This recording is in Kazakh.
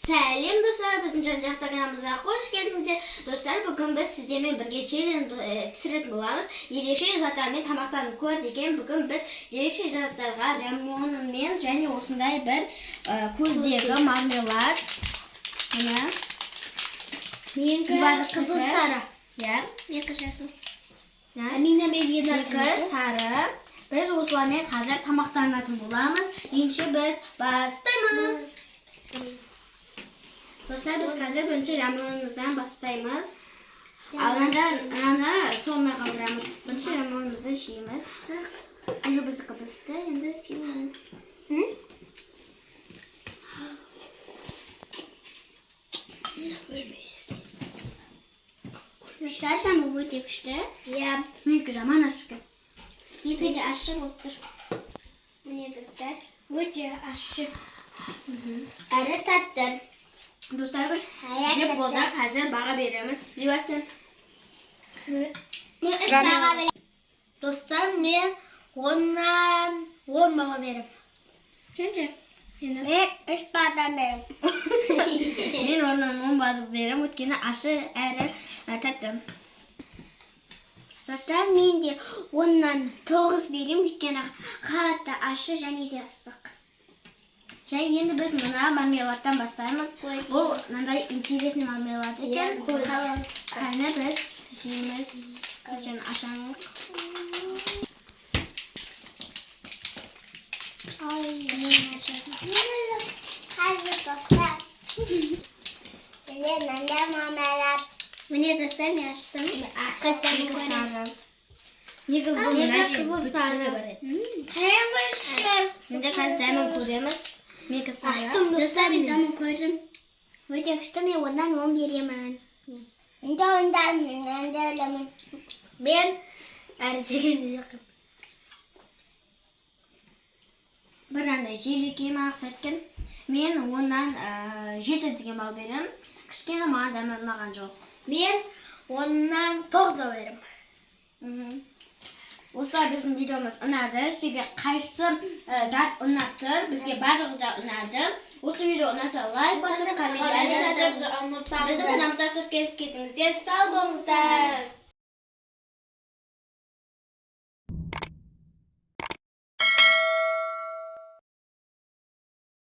Сәлем достар, біздің Jan-jakti каналымызға қош келдіңіздер. Достар, бүгін біз сіздермен бірге челлендж түсіретін боламыз. Ерекше заттармен тамақтанып көр деген. Бүгін біз ерекше заттарға лимонмен және осындай бір көздегі мармелад. Міне. Менікі қызыл сары. Иә. Менікі жасыл. Екі сары. Біз осылармен қазір тамақтанатын боламыз. Ендеше біз бастаймыз. Dostlar, biz қазір бірінші рамонымыздан бастаймыз. Ана соңына қалдырамыз. Бірінші рамонымызды жейміз. Уже біздікі пісті, енді жейміз. Достар, тамы өте күшті. Иә, менікі жаман ашық. Екі де ашық болып тұр. Міне достар, өте ашық. Әрі татты. Dostlar, biz жеп болдық, қазір баға береміз. Жеберсін. Мен үш баға берем. Достар, мен 10-нан 10 баға берем. Сенше? Мен 3 бағадан берем. Мен 10-нан 10 баға берем, өткені ашық әрі татты. Достар, мен де 10-нан 9 берем, өткені қатты ашық және де ыстық. Және енді біз мына мармеладтан бастаймыз. Бұл мынандай интересный мармелад екен. Қайны біз жейміз. Көшен ашамыз. Міне достар, мен аштым. Негіз бұл мына жем бүткені бар еді. Енді қазір дәмін көреміз. Аштым достар, мен дәмін көрдім. Өте күшті, мен 10-нан 10 беремін. Мен әрі жегенде жоқым. Бір андай желекем ақсаткен. Мен 10-нан 7 деген бал берем. Кішкені маған дәмі ұнаған жоқ. Мен 10-нан 9 берем. Осылай біздің видеомыз ұнады. Сізге қайсы зат ұнап тұр? Бізге барлығы да ұнады. Осы видео ұнаса лайк басып, комментарий жазып, біздің каналымызға келіп кетіңіздер. Сау болыңыздар.